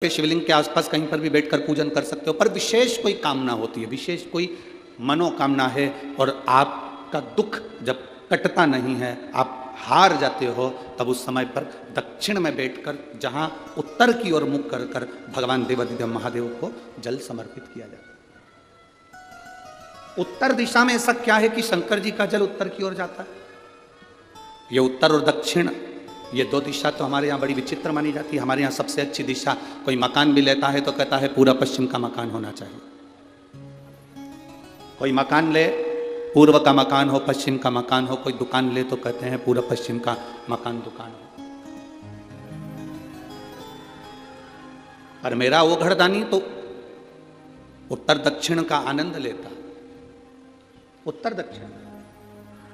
पे शिवलिंग के आसपास कहीं पर भी बैठकर पूजन कर सकते हो, पर विशेष कोई कामना होती है, विशेष कोई मनोकामना है और आपका दुख जब कटता नहीं है, आप हार जाते हो, तब उस समय पर दक्षिण में बैठकर जहां उत्तर की ओर मुख कर कर भगवान देवाधिदेव महादेव को जल समर्पित किया जाता है। उत्तर दिशा में ऐसा क्या है कि शंकर जी का जल उत्तर की ओर जाता है? ये उत्तर और दक्षिण, ये दो दिशा तो हमारे यहाँ बड़ी विचित्र मानी जाती है। हमारे यहाँ सबसे अच्छी दिशा, कोई मकान भी लेता है तो कहता है पूरा पश्चिम का मकान होना चाहिए। कोई मकान ले, पूर्व का मकान हो, पश्चिम का मकान हो। कोई दुकान ले तो कहते हैं पूरा पश्चिम का मकान दुकान हो। पर मेरा वो घरदानी तो उत्तर दक्षिण का आनंद लेता। उत्तर दक्षिण,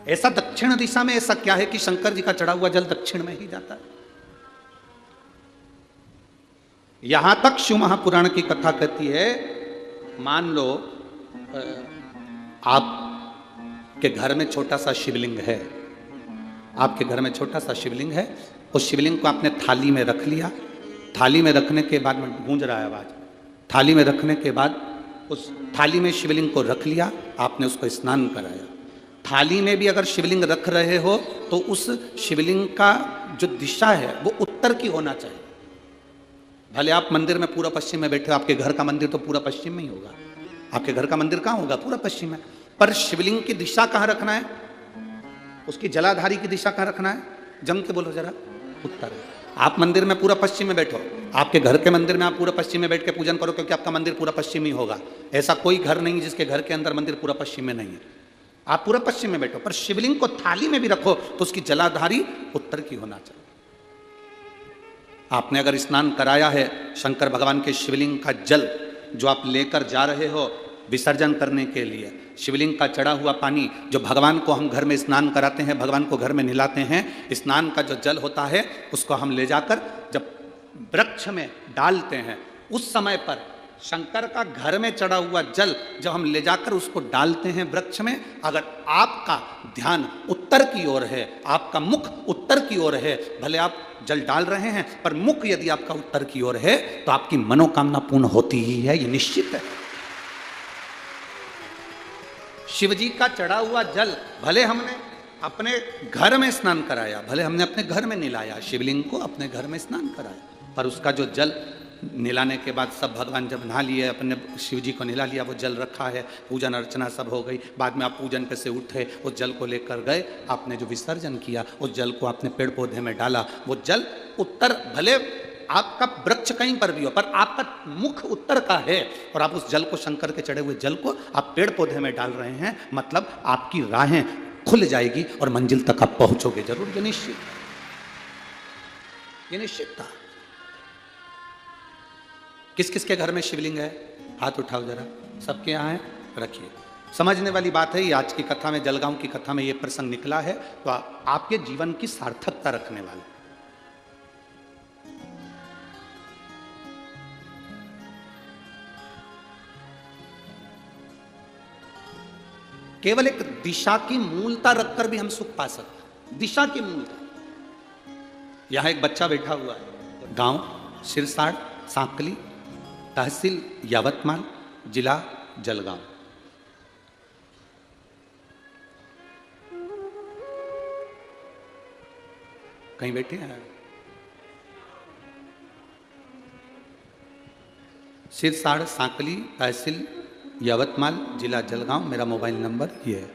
ऐसा दक्षिण दिशा में ऐसा क्या है कि शंकर जी का चढ़ा हुआ जल दक्षिण में ही जाता है? यहां तक शिव महापुराण की कथा कहती है, मान लो आपके घर में छोटा सा शिवलिंग है, आपके घर में छोटा सा शिवलिंग है, उस शिवलिंग को आपने थाली में रख लिया। थाली में रखने के बाद में गूंज रहा है आवाज, थाली में रखने के बाद उस थाली में शिवलिंग को रख लिया, आपने उसको स्नान कराया। थाली में भी अगर शिवलिंग रख रहे हो तो उस शिवलिंग का जो दिशा है वो उत्तर की होना चाहिए। भले आप मंदिर में पूरा पश्चिम में बैठे हो, आपके घर का मंदिर तो पूरा पश्चिम में ही होगा, आपके घर का मंदिर कहाँ होगा? पूरा पश्चिम में। पर शिवलिंग की दिशा कहाँ रखना है? उसकी जलाधारी की दिशा कहाँ रखना है? जम के बोलो जरा। उत्तर। आप मंदिर में पूरा पश्चिम में बैठो, आपके घर के मंदिर में आप पूरा पश्चिम में बैठ के पूजन करो, क्योंकि आपका मंदिर पूरा पश्चिम ही होगा। ऐसा कोई घर नहीं जिसके घर के अंदर मंदिर पूरा पश्चिम में नहीं है। आप पूरा पश्चिम में बैठो, पर शिवलिंग को थाली में भी रखो तो उसकी जलाधारी उत्तर की होना चाहिए। आपने अगर स्नान कराया है, शंकर भगवान के शिवलिंग का जल जो आप लेकर जा रहे हो विसर्जन करने के लिए, शिवलिंग का चढ़ा हुआ पानी जो भगवान को हम घर में स्नान कराते हैं, भगवान को घर में नहलाते हैं, स्नान का जो जल होता है उसको हम ले जाकर जब वृक्ष में डालते हैं, उस समय पर शंकर का घर में चढ़ा हुआ जल जब हम ले जाकर उसको डालते हैं वृक्ष में, अगर आपका ध्यान उत्तर की ओर है, आपका मुख उत्तर की ओर है, भले आप जल डाल रहे हैं पर मुख यदि आपका उत्तर की ओर है तो आपकी मनोकामना पूर्ण होती ही है, ये निश्चित है। शिव जी का चढ़ा हुआ जल भले हमने अपने घर में स्नान कराया, भले हमने अपने घर में नहलाया, शिवलिंग को अपने घर में स्नान कराया, पर उसका जो जल नहलाने के बाद सब भगवान जब नहा लिए, अपने शिव जी को नहला लिया, वो जल रखा है, पूजन अर्चना सब हो गई, बाद में आप पूजन पे से उठे, उस जल को लेकर गए, आपने जो विसर्जन किया उस जल को आपने पेड़ पौधे में डाला, वो जल उत्तर, भले आपका वृक्ष कहीं पर भी हो पर आपका मुख उत्तर का है और आप उस जल को, शंकर के चढ़े हुए जल को आप पेड़ पौधे में डाल रहे हैं, मतलब आपकी राहें खुल जाएगी और मंजिल तक आप पहुंचोगे जरूर। ये निश्चित, ये निश्चित था। किस किस के घर में शिवलिंग है? हाथ उठाओ जरा। सबके यहाँ है? रखिए। समझने वाली बात है, ये आज की कथा में, जलगांव की कथा में ये प्रसंग निकला है तो आपके जीवन की सार्थकता रखने वाला। केवल एक दिशा की मूलता रखकर भी हम सुख पा सकते हैं। दिशा की मूलता। यहां एक बच्चा बैठा हुआ है, गांव सिरसाड़, सांकली, तहसील यावतमाल, जिला जलगांव। कहीं बैठे हैं? सिरसाड़, सांकली, तहसील यावतमाल, जिला जलगांव। मेरा मोबाइल नंबर ये है।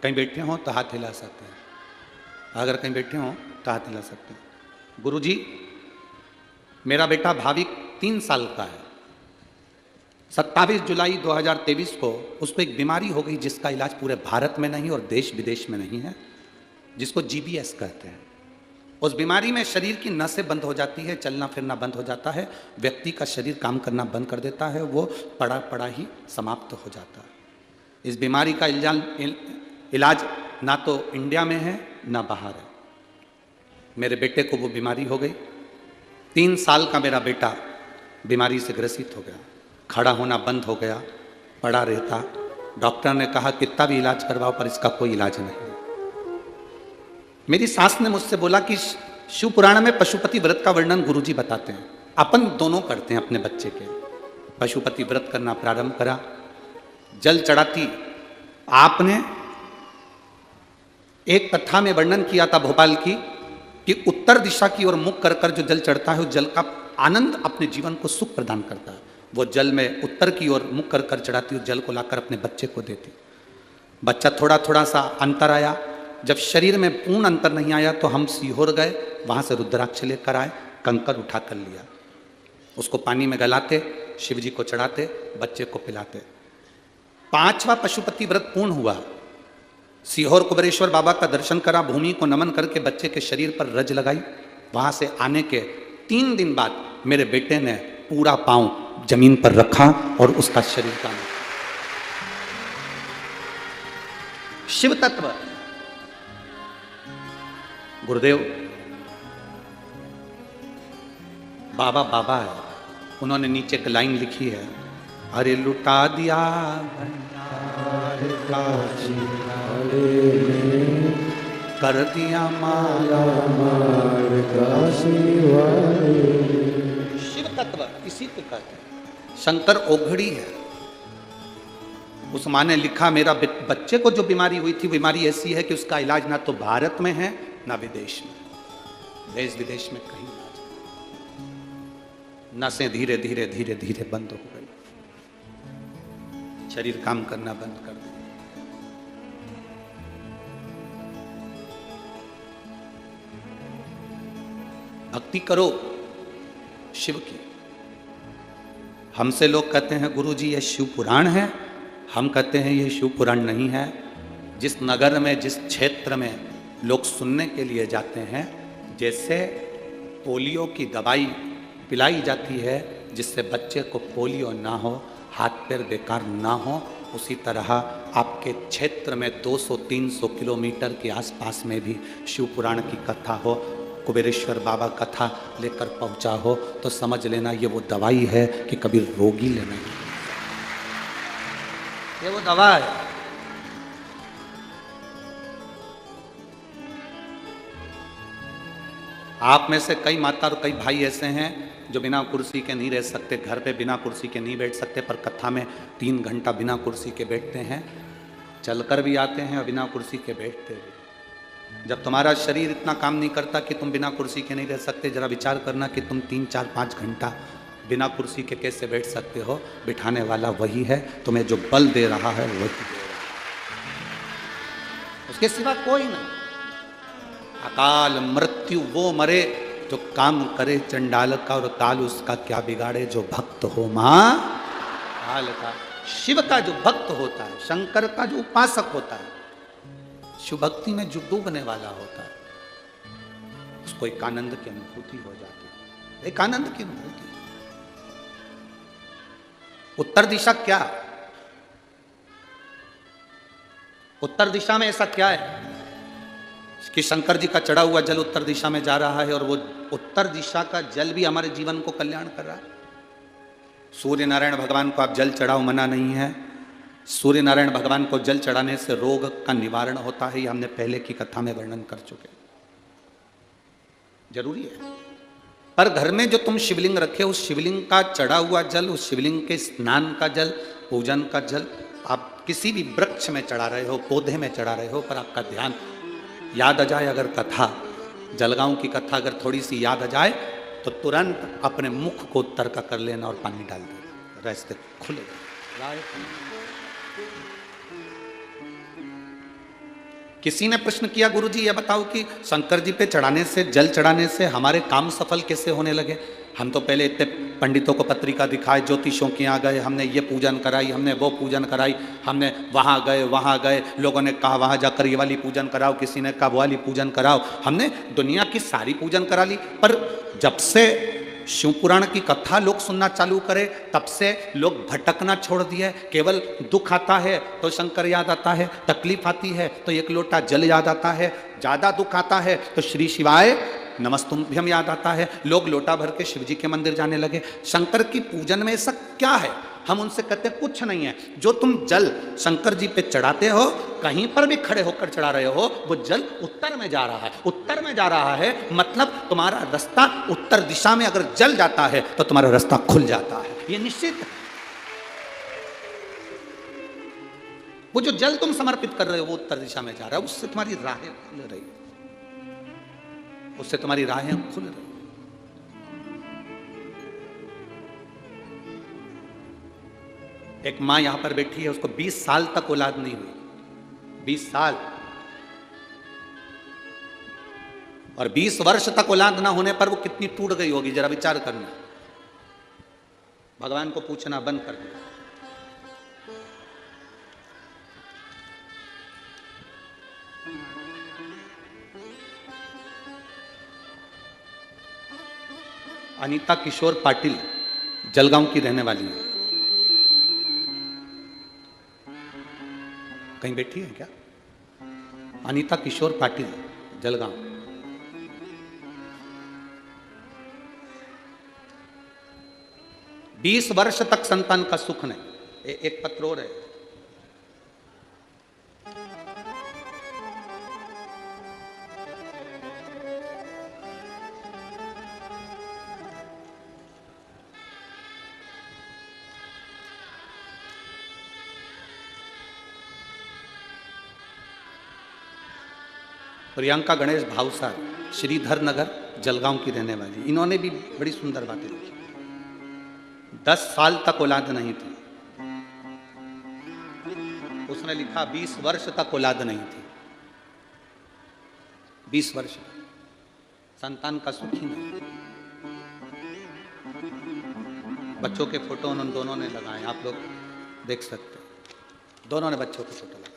कहीं बैठे हो तो हाथ हिला सकते हैं, अगर कहीं बैठे हो तो हाथ हिला सकते हैं। गुरुजी, मेरा बेटा भाविक 3 साल का है। 27 जुलाई 2023 को उसको एक बीमारी हो गई जिसका इलाज पूरे भारत में नहीं और देश विदेश में नहीं है, जिसको GBS कहते हैं। उस बीमारी में शरीर की नसें बंद हो जाती है, चलना फिरना बंद हो जाता है, व्यक्ति का शरीर काम करना बंद कर देता है, वो पड़ा पड़ा ही समाप्त हो जाता है। इस बीमारी का इलाज ना तो इंडिया में है ना बाहर है। मेरे बेटे को वो बीमारी हो गई। 3 साल का मेरा बेटा बीमारी से ग्रसित हो गया, खड़ा होना बंद हो गया, पड़ा रहता। डॉक्टर ने कहा कितना भी इलाज करवाओ पर इसका कोई इलाज नहीं। मेरी सास ने मुझसे बोला कि शिव पुराण में पशुपति व्रत का वर्णन गुरुजी बताते हैं, अपन दोनों करते हैं अपने बच्चे के। पशुपति व्रत करना प्रारंभ करा, जल चढ़ाती। आपने एक कथा में वर्णन किया था भोपाल की कि उत्तर दिशा की ओर मुख कर कर जो जल चढ़ता है, वो जल का आनंद अपने जीवन को सुख प्रदान करता है। वो जल में उत्तर की ओर मुख कर कर चढ़ाती, उस जल को लाकर अपने बच्चे को देती। बच्चा थोड़ा थोड़ा सा अंतर आया, जब शरीर में पूर्ण अंतर नहीं आया तो हम सीहोर गए, वहां से रुद्राक्ष लेकर आए, कंकर उठा कर लिया, उसको पानी में गलाते, शिव जी को चढ़ाते, बच्चे को पिलाते। 5वां पशुपति व्रत पूर्ण हुआ। सीहोर कुबेरेश्वर बाबा का दर्शन करा, भूमि को नमन करके बच्चे के शरीर पर रज लगाई। वहां से आने के 3 दिन बाद मेरे बेटे ने पूरा पांव जमीन पर रखा और उसका शरीर का शिव तत्व। गुरुदेव बाबा बाबा है, उन्होंने नीचे एक लाइन लिखी है, अरे लुटा दिया कर दिया माला शिव तत्व इसी को कहते हैं। शंकर ओघड़ी है। उस माँ ने लिखा, मेरा बच्चे को जो बीमारी हुई थी, बीमारी ऐसी है कि उसका इलाज ना तो भारत में है ना विदेश में, देश विदेश में कहीं नसें धीरे धीरे धीरे धीरे बंद हो गई, शरीर काम करना बंद कर दिया। भक्ति करो शिव की। हमसे लोग कहते हैं गुरुजी ये शिव पुराण है, हम कहते हैं ये शिव पुराण नहीं है। जिस नगर में, जिस क्षेत्र में लोग सुनने के लिए जाते हैं, जैसे पोलियो की दवाई पिलाई जाती है जिससे बच्चे को पोलियो ना हो, हाथ पैर बेकार ना हो, उसी तरह आपके क्षेत्र में 200-300 किलोमीटर के आसपास में भी शिव पुराण की कथा हो, कुबेरेश्वर बाबा कथा लेकर पहुंचा हो, तो समझ लेना ये वो दवाई है कि कभी रोगी लेना, ये वो दवा है। आप में से कई माता और कई भाई ऐसे हैं जो बिना कुर्सी के नहीं रह सकते, घर पे बिना कुर्सी के नहीं बैठ सकते, पर कथा में 3 घंटा बिना कुर्सी के बैठते हैं, चलकर भी आते हैं और बिना कुर्सी के बैठते भी। जब तुम्हारा शरीर इतना काम नहीं करता कि तुम बिना कुर्सी के नहीं रह सकते, जरा विचार करना कि तुम 3, 4, 5 घंटा बिना कुर्सी के कैसे बैठ सकते हो। बिठाने वाला वही है, तुम्हें जो बल दे रहा है वही दे रहा है, उसके सिवा कोई नहीं। अकाल मृत्यु वो मरे जो काम करे चंडाल का, और काल उसका क्या बिगाड़े जो भक्त हो मां काल का। शिव का जो भक्त होता है, शंकर का जो उपासक होता है, शिव भक्ति में जो डूबने वाला होता है, उसको एक आनंद की अनुभूति हो जाती है, एक आनंद की अनुभूति। उत्तर दिशा क्या, उत्तर दिशा में ऐसा क्या है कि शंकर जी का चढ़ा हुआ जल उत्तर दिशा में जा रहा है, और वो उत्तर दिशा का जल भी हमारे जीवन को कल्याण कर रहा है। सूर्य नारायण भगवान को आप जल चढ़ाओ, मना नहीं है। सूर्य नारायण भगवान को जल चढ़ाने से रोग का निवारण होता है, ये हमने पहले की कथा में वर्णन कर चुके। जरूरी है। पर घर में जो तुम शिवलिंग रखे, उस शिवलिंग का चढ़ा हुआ जल, उस शिवलिंग के स्नान का जल, पूजन का जल आप किसी भी वृक्ष में चढ़ा रहे हो, पौधे में चढ़ा रहे हो, पर आपका ध्यान याद आ जाए, अगर कथा जलगांव की कथा अगर थोड़ी सी याद आ जाए तो तुरंत अपने मुख को उत्तर का कर लेना और पानी डाल देना, रास्ते खुले। किसी ने प्रश्न किया, गुरुजी ये बताओ कि शंकर जी पे चढ़ाने से, जल चढ़ाने से हमारे काम सफल कैसे होने लगे? हम तो पहले इतने पंडितों को पत्रिका दिखाए, ज्योतिषों के यहाँ गए, हमने ये पूजन कराई, हमने वो पूजन कराई, हमने वहाँ गए, लोगों ने कहा वहाँ जाकर ये वाली पूजन कराओ, किसी ने कहा वो वाली पूजन कराओ, हमने दुनिया की सारी पूजन करा ली। पर जब से शिव पुराण की कथा लोग सुनना चालू करे, तब से लोग भटकना छोड़ दिए। केवल दुख आता है तो शंकर याद आता है, तकलीफ आती है तो एक लोटा जल याद आता है, ज्यादा दुख आता है तो श्री शिवाय नमस्तुभ्यम याद आता है। लोग लोटा भर के शिव जी के मंदिर जाने लगे। शंकर की पूजन में ऐसा क्या है? हम उनसे कहते हैं कुछ नहीं है, जो तुम जल शंकर जी पे चढ़ाते हो, कहीं पर भी खड़े होकर चढ़ा रहे हो, वो जल उत्तर में जा रहा है। उत्तर में जा रहा है मतलब तुम्हारा रास्ता उत्तर दिशा में अगर जल जाता है तो तुम्हारा रास्ता खुल जाता है, ये निश्चित है। वो जो जल तुम समर्पित कर रहे हो वो उत्तर दिशा में जा रहा है, उससे तुम्हारी राहें खुल रही, उससे तुम्हारी राहें खुल रही। एक मां यहां पर बैठी है, उसको 20 साल तक औलाद नहीं हुई, 20 साल, और 20 वर्ष तक औलाद ना होने पर वो कितनी टूट गई होगी, जरा विचार करना। भगवान को पूछना बंद कर दो। अनीता किशोर पाटिल जलगांव की रहने वाली है, कहीं बैठी है क्या? अनीता किशोर पाटिल जलगांव। बीस वर्ष तक संतान का सुख नहीं। एक पत्र और है, प्रियंका गणेश भावसार श्रीधर नगर जलगांव की रहने वाली, इन्होंने भी बड़ी सुंदर बातें लिखी। 10 साल तक औलाद नहीं थी, उसने लिखा 20 वर्ष तक औलाद नहीं थी, 20 वर्ष संतान का सुख ही नहीं। बच्चों के फोटो उन दोनों ने लगाए, आप लोग देख सकते हैं, दोनों ने बच्चों के फोटो लगाए,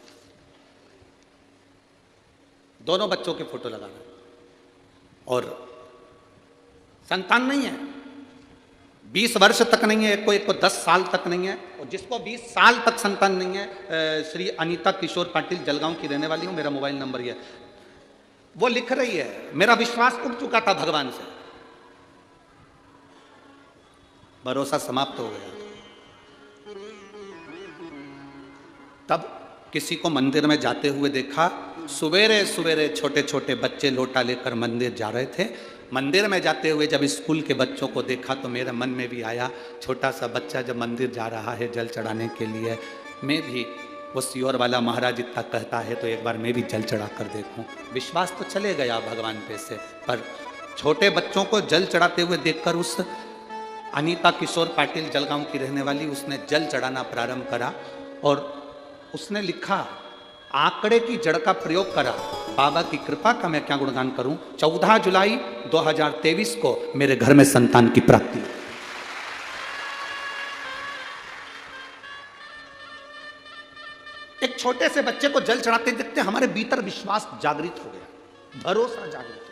दोनों बच्चों के फोटो लगा रहे, और संतान नहीं है, 20 वर्ष तक नहीं है, एक को 10 साल तक नहीं है, और जिसको 20 साल तक संतान नहीं है, श्री अनीता किशोर पाटिल जलगांव की रहने वाली हूं, मेरा मोबाइल नंबर ये, वो लिख रही है मेरा विश्वास उठ चुका था भगवान से, भरोसा समाप्त हो गया। तब किसी को मंदिर में जाते हुए देखा, सवेरे सवेरे छोटे छोटे बच्चे लोटा लेकर मंदिर जा रहे थे। मंदिर में जाते हुए जब स्कूल के बच्चों को देखा तो मेरे मन में भी आया, छोटा सा बच्चा जब मंदिर जा रहा है जल चढ़ाने के लिए, मैं भी वो सियोर वाला महाराज इतना कहता है तो एक बार मैं भी जल चढ़ा कर देखूं। विश्वास तो चले गया भगवान पे से, पर छोटे बच्चों को जल चढ़ाते हुए देखकर उस अनीता किशोर पाटिल जलगांव की रहने वाली, उसने जल चढ़ाना प्रारंभ करा और उसने लिखा, आंकड़े की जड़ का प्रयोग करा, बाबा की कृपा का मैं क्या गुणगान करूं। 14 जुलाई 2023 को मेरे घर में संतान की प्राप्ति। एक छोटे से बच्चे को जल चढ़ाते देखते हमारे भीतर विश्वास जागृत हो गया, भरोसा जागृत हो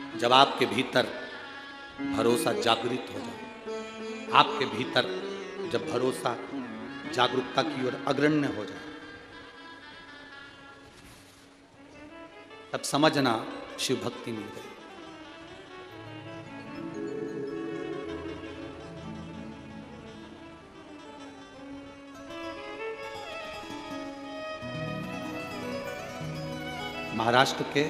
गया। जब आपके भीतर भरोसा जागृत हो जाए, आपके भीतर जब भरोसा जागरूकता की ओर अग्रण्य हो जाए, तब समझना शिव भक्ति मिल गई। महाराष्ट्र के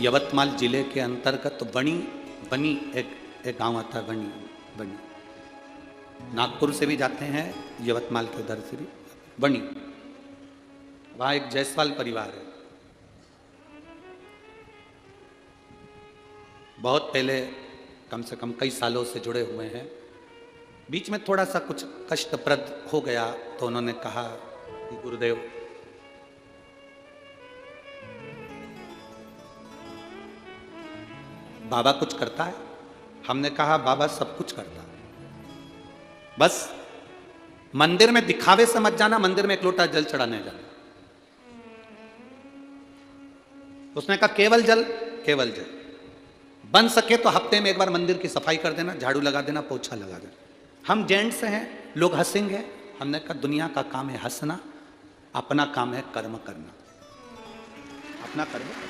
यवतमाल जिले के अंतर्गत बनी एक गांव आता है, बनी नागपुर से भी जाते हैं, यवतमाल के उधर से भी बनी, वहां एक जायसवाल परिवार है। बहुत पहले, कम से कम कई सालों से जुड़े हुए हैं। बीच में थोड़ा सा कुछ कष्टप्रद हो गया तो उन्होंने कहा कि गुरुदेव बाबा कुछ करता है? हमने कहा बाबा सब कुछ करता है, बस मंदिर में दिखावे से मत जाना, मंदिर में एक लोटा जल चढ़ाने जाना। उसने कहा केवल जल, केवल जल, बन सके तो हफ्ते में एक बार मंदिर की सफाई कर देना, झाड़ू लगा देना, पोछा लगा देना। हम जेंट्स हैं, लोग हंसेंगे। हमने कहा दुनिया का काम है हंसना, अपना काम है कर्म करना। अपना कर्म करो।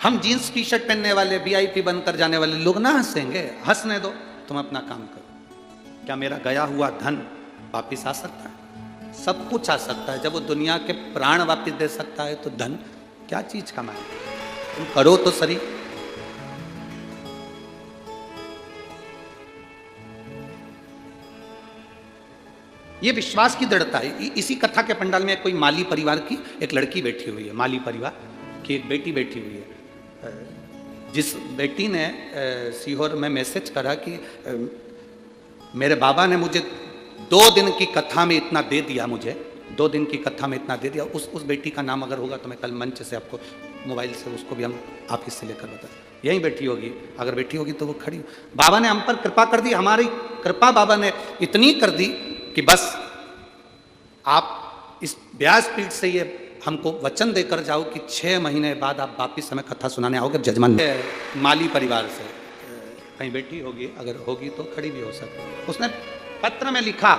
हम जीन्स टी शर्ट पहनने वाले वीआईपी बनकर जाने वाले लोग ना हंसेंगे, हंसने दो, तुम अपना काम करो। क्या मेरा गया हुआ धन वापिस आ सकता है? सब कुछ आ सकता है। जब वो दुनिया के प्राण वापिस दे सकता है तो धन क्या चीज कमाए? तुम करो तो सही। ये विश्वास की दृढ़ता है। इसी कथा के पंडाल में कोई माली परिवार की एक लड़की बैठी हुई है, माली परिवार की एक बेटी बैठी हुई है, जिस बेटी ने सीहोर में मैसेज करा कि मेरे बाबा ने मुझे 2 दिन की कथा में इतना दे दिया, मुझे 2 दिन की कथा में इतना दे दिया। उस बेटी का नाम अगर होगा तो मैं कल मंच से आपको मोबाइल से उसको भी हम ऑफिस से लेकर बता, यहीं बैठी होगी, अगर बैठी होगी तो वो खड़ी। बाबा ने हम पर कृपा कर दी, हमारी कृपा बाबा ने इतनी कर दी कि बस आप इस व्यासपीठ से ये हमको वचन देकर जाओ कि 6 महीने बाद आप वापिस हमें कथा सुनाने आओगे जजमान। माली परिवार से कहीं बेटी होगी, अगर होगी तो खड़ी भी हो सकती है। उसने पत्र में लिखा,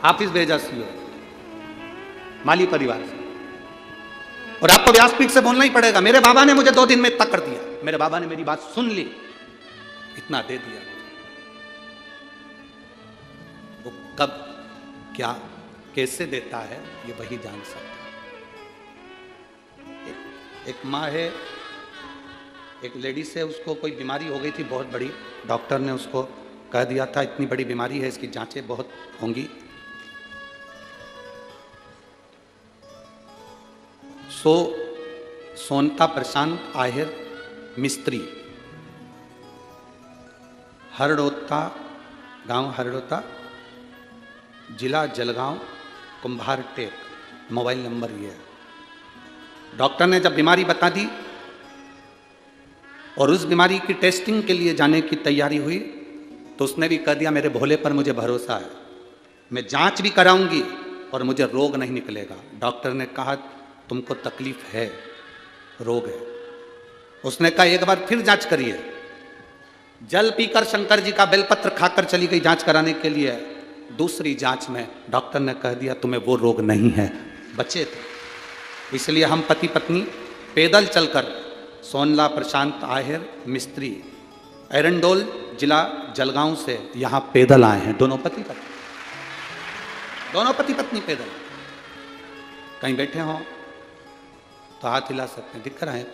ऑफिस भेजा सीओ माली परिवार से, और आपको व्यासपीठ से बोलना ही पड़ेगा, मेरे बाबा ने मुझे 2 दिन में इतना कर दिया, मेरे बाबा ने मेरी बात सुन ली, इतना दे दिया। वो कब, क्या, कैसे देता है ये वही जान सकता है। एक माँ है, एक लेडीज है, उसको कोई बीमारी हो गई थी बहुत बड़ी, डॉक्टर ने उसको कह दिया था इतनी बड़ी बीमारी है, इसकी जांचें बहुत होंगी। सोनता प्रशांत आहिर मिस्त्री, हरड़ोता गांव, हरड़ोता जिला जलगांव, कुंभार टेक, मोबाइल नंबर ये है। डॉक्टर ने जब बीमारी बता दी और उस बीमारी की टेस्टिंग के लिए जाने की तैयारी हुई तो उसने भी कह दिया मेरे भोले पर मुझे भरोसा है, मैं जांच भी कराऊंगी और मुझे रोग नहीं निकलेगा। डॉक्टर ने कहा तुमको तकलीफ है, रोग है। उसने कहा एक बार फिर जांच करिए। जल पीकर शंकर जी का बेलपत्र खाकर चली गई जांच कराने के लिए। दूसरी जांच में डॉक्टर ने कह दिया तुम्हें वो रोग नहीं है, बचे थे। इसलिए हम पति पत्नी पैदल चलकर सोनला प्रशांत आहिर मिस्त्री, एरंडोल जिला जलगांव से यहाँ पैदल आए हैं, दोनों पति पत्नी पैदल। कहीं बैठे हो तो हाथ हिला सकते हैं, दिख रहा है?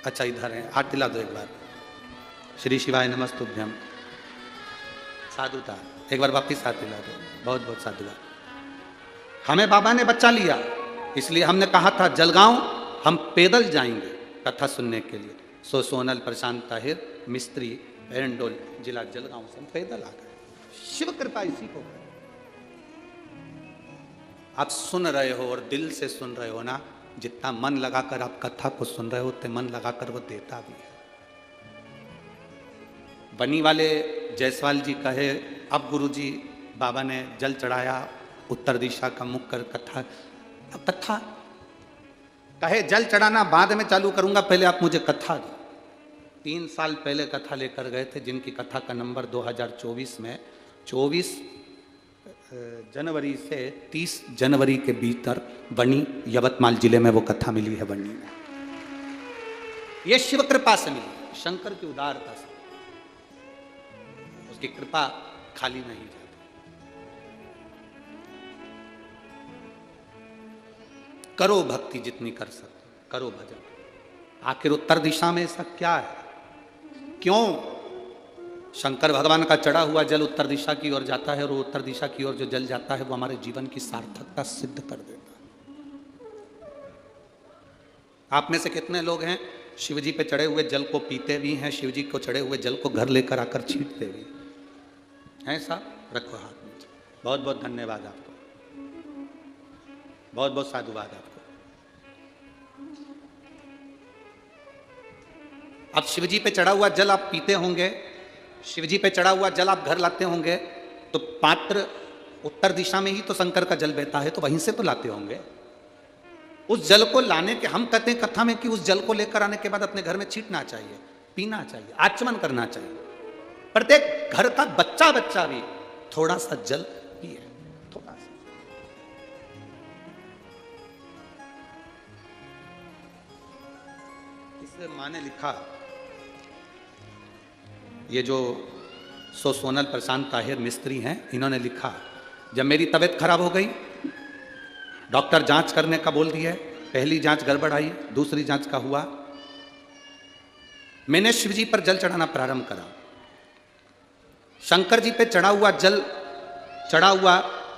अच्छा इधर है, हाथ हिला दो एक बार। श्री शिवाय नमस्तुभ्यम। साधुता, एक बार वापिस हाथ हिला दो, बहुत बहुत साधुवाद। हमें बाबा ने बच्चा लिया, इसलिए हमने कहा था जलगांव हम पैदल जाएंगे कथा सुनने के लिए। सोनल प्रशांत ताहिर मिस्त्री, एरंडोल जिला जलगांव से हम पैदल आ गए। शिव कृपा इसी को है। आप सुन रहे हो और दिल से सुन रहे हो ना, जितना मन लगाकर आप कथा को सुन रहे हो उतने मन लगाकर वो देता भी है। बनी वाले जायसवाल जी कहे अब गुरुजी बाबा ने जल चढ़ाया, उत्तर दिशा का मुख कर कथा कहे जल चढ़ाना बाद में चालू करूंगा, पहले आप मुझे कथा दो। 3 साल पहले कथा लेकर गए थे, जिनकी कथा का नंबर 2024 में 24 जनवरी से 30 जनवरी के भीतर बनी यवतमाल जिले में वो कथा मिली है। बनी में ये शिव कृपा से मिली, शंकर की उदारता से। उसकी कृपा खाली नहीं जाती। करो भक्ति जितनी कर सकते, करो भजन। आखिर उत्तर दिशा में ऐसा क्या है? क्यों शंकर भगवान का चढ़ा हुआ जल उत्तर दिशा की ओर जाता है, और उत्तर दिशा की ओर जो जल जाता है वो हमारे जीवन की सार्थकता सिद्ध कर देता है। आप में से कितने लोग हैं शिवजी पे चढ़े हुए जल को पीते भी हैं, शिवजी को चढ़े हुए जल को घर लेकर आकर छींटते भी हैं? साहब रखो हाथ में। बहुत बहुत धन्यवाद आपको, बहुत बहुत साधुवाद आपको। अब शिवजी पे चढ़ा हुआ जल आप पीते होंगे, शिवजी पे चढ़ा हुआ जल आप घर लाते होंगे, तो पात्र उत्तर दिशा में ही तो शंकर का जल बहता है, तो वहीं से तो लाते होंगे। उस जल को लाने के, हम कहते हैं कथा में कि उस जल को लेकर आने के बाद अपने घर में छींटना चाहिए, पीना चाहिए, आचमन करना चाहिए। प्रत्येक घर का बच्चा बच्चा भी थोड़ा सा जल पिए, थोड़ा सा। इस माँ ने लिखा, ये जो सोनल प्रशांत ताहिर मिस्त्री हैं, इन्होंने लिखा, जब मेरी तबीयत खराब हो गई, डॉक्टर जांच करने का बोल दिया, पहली जांच गड़बड़ आई, दूसरी जांच का हुआ, मैंने शिव जी पर जल चढ़ाना प्रारंभ करा। शंकर जी पे चढ़ा हुआ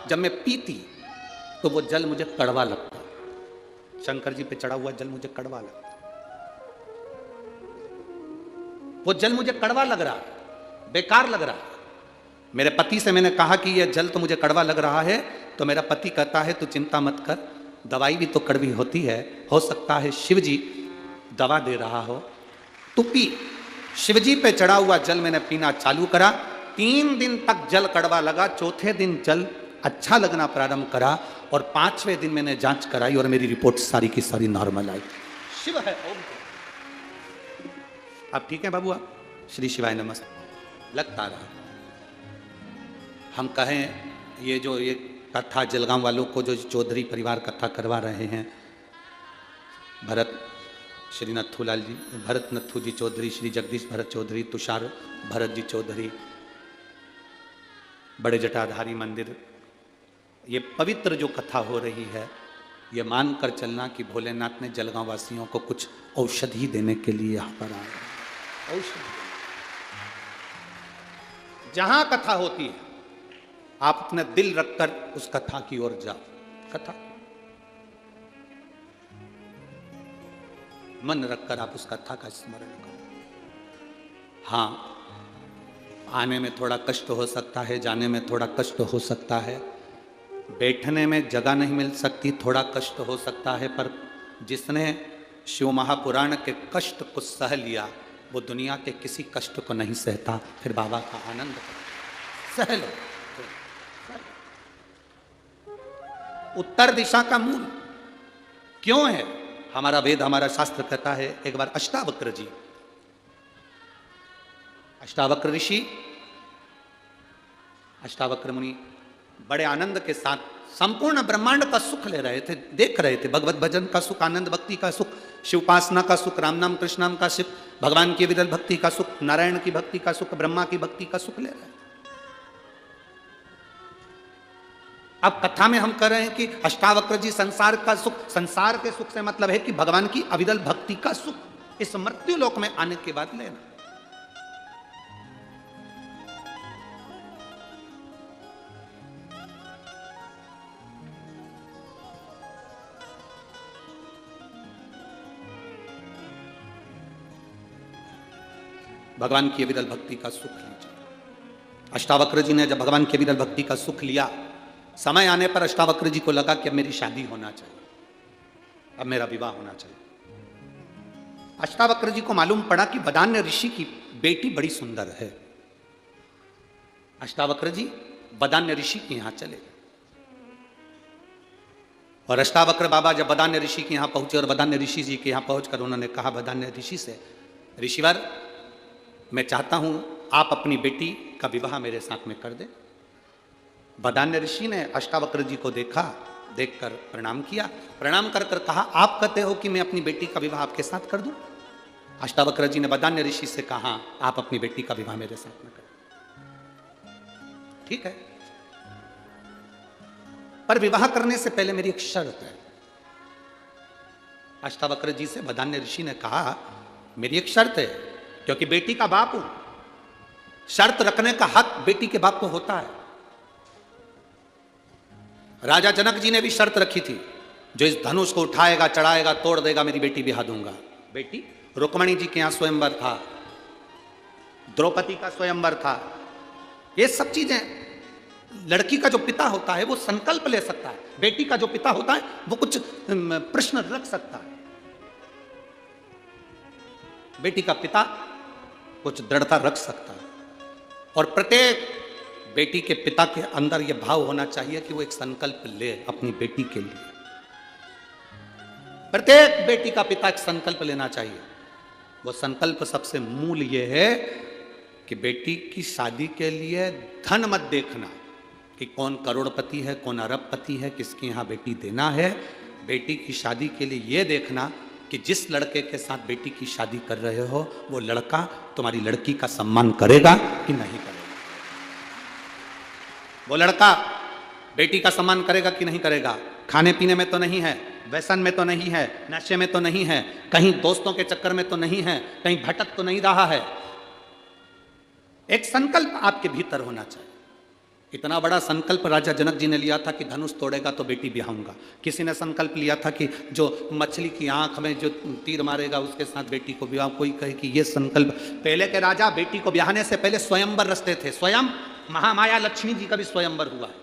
जब मैं पीती तो वो जल मुझे कड़वा लगता। शंकर जी पे चढ़ा हुआ जल मुझे कड़वा लगता, वो जल मुझे कड़वा लग रहा, बेकार लग रहा। मेरे पति से मैंने कहा कि यह जल तो मुझे कड़वा लग रहा है, तो मेरा पति कहता है तू चिंता मत कर, दवाई भी तो कड़वी होती है, हो सकता है शिव जी दवा दे रहा हो, तू पी। शिव जी पे चढ़ा हुआ जल मैंने पीना चालू करा। 3 दिन तक जल कड़वा लगा, चौथे दिन जल अच्छा लगना प्रारंभ करा और 5वें दिन मैंने जांच कराई और मेरी रिपोर्ट सारी की सारी नॉर्मल आई। शिव है ओम। आप ठीक है बाबू? आप श्री शिवाय नमस्ते। लगता रहा हम कहें ये जो ये कथा जलगांव वालों को जो चौधरी परिवार कथा करवा रहे हैं, भरत श्री नथुलाल जी, भरत नथु जी चौधरी, श्री जगदीश भरत चौधरी, तुषार भरत जी चौधरी, बड़े जटाधारी मंदिर, ये पवित्र जो कथा हो रही है, ये मानकर चलना कि भोलेनाथ ने जलगांव वासियों को कुछ औषधि देने के लिए यहाँ पर आया। औषधि जहां कथा होती है आप अपना दिल रखकर उस कथा की ओर जाओ। कथा मन रखकर आप उस कथा का स्मरण करो। हाँ, आने में थोड़ा कष्ट हो सकता है, जाने में थोड़ा कष्ट हो सकता है, बैठने में जगह नहीं मिल सकती, थोड़ा कष्ट हो सकता है, पर जिसने शिव महापुराण के कष्ट को सह लिया वो दुनिया के किसी कष्ट को नहीं सहता। फिर बाबा का आनंद सह लो। उत्तर दिशा का मूल क्यों है? हमारा वेद, हमारा शास्त्र कहता है, एक बार अष्टावक्र जी, अष्टावक्र ऋषि, अष्टावक्र मुनि बड़े आनंद के साथ संपूर्ण ब्रह्मांड का सुख ले रहे थे, देख रहे थे। भगवत भजन का सुख, आनंद भक्ति का सुख, शिवपासना का सुख, राम नाम कृष्ण नाम का सुख, भगवान की विरल भक्ति का सुख, नारायण की भक्ति का सुख, ब्रह्मा की भक्ति का सुख ले रहे हैं। अब कथा में हम कह रहे हैं कि अष्टावक्र जी संसार का सुख, संसार के सुख से मतलब है कि भगवान की अविरल भक्ति का सुख इस मृत्यु लोक में आने के बाद लेना। भगवान की अविरल भक्ति का सुख लीजिए। अष्टावक्र जी ने जब भगवान की अविरल भक्ति का सुख लिया, समय आने पर अष्टावक्र जी को लगा कि अब मेरी शादी होना चाहिए, अब मेरा विवाह होना चाहिए। अष्टावक्र जी को मालूम पड़ा कि वदान्य ऋषि की बेटी बड़ी सुंदर है। अष्टावक्र जी वदान्य ऋषि के यहां चले और अष्टावक्र बाबा जब वदान्य ऋषि के यहां पहुंचे और वदान्य ऋषि जी के यहां पहुंचकर उन्होंने कहा वदान्य ऋषि से, ऋषिवर मैं चाहता हूं आप अपनी बेटी का विवाह मेरे साथ में कर दें। वदान्य ऋषि ने अष्टावक्र जी को देखा, देखकर प्रणाम किया, प्रणाम कर कर कहा आप कहते हो कि मैं अपनी बेटी का विवाह आपके साथ कर दूं? अष्टावक्र जी ने वदान्य ऋषि से कहा आप अपनी बेटी का विवाह मेरे साथ में करें। ठीक है, पर विवाह करने से पहले मेरी एक शर्त है। अष्टावक्र जी से वदान्य ऋषि ने कहा मेरी एक शर्त है, क्योंकि बेटी का बाप हूं, शर्त रखने का हक बेटी के बाप को होता है। राजा जनक जी ने भी शर्त रखी थी, जो इस धनुष को उठाएगा, चढ़ाएगा, तोड़ देगा, मेरी बेटी बिहा दूंगा। बेटी रुक्मणी जी के यहां स्वयंवर था, द्रौपदी का स्वयंवर था। ये सब चीजें लड़की का जो पिता होता है वो संकल्प ले सकता है, बेटी का जो पिता होता है वो कुछ प्रश्न रख सकता है। बेटी का पिता कुछ दृढ़ता रख सकता है, और प्रत्येक बेटी के पिता के अंदर यह भाव होना चाहिए कि वो एक संकल्प ले अपनी बेटी के लिए। प्रत्येक बेटी का पिता एक संकल्प लेना चाहिए। वो संकल्प सबसे मूल ये है कि बेटी की शादी के लिए धन मत देखना कि कौन करोड़पति है, कौन अरबपति है, किसके यहां बेटी देना है। बेटी की शादी के लिए यह देखना कि जिस लड़के के साथ बेटी की शादी कर रहे हो वो लड़का तुम्हारी लड़की का सम्मान करेगा कि नहीं करेगा। वो लड़का बेटी का सम्मान करेगा कि नहीं करेगा। खाने पीने में तो नहीं है, व्यसन में तो नहीं है, नशे में तो नहीं है, कहीं दोस्तों के चक्कर में तो नहीं है, कहीं भटक तो नहीं रहा है। एक संकल्प आपके भीतर होना चाहिए। इतना बड़ा संकल्प राजा जनक जी ने लिया था कि धनुष तोड़ेगा तो बेटी ब्याहूंगा। किसी ने संकल्प लिया था कि जो मछली की आंख में जो तीर मारेगा उसके साथ बेटी को ब्याह। कोई कहे कि ये संकल्प, पहले के राजा बेटी को ब्याहने से पहले स्वयंवर रचते थे। स्वयं महामाया लक्ष्मी जी का भी स्वयंवर हुआ है।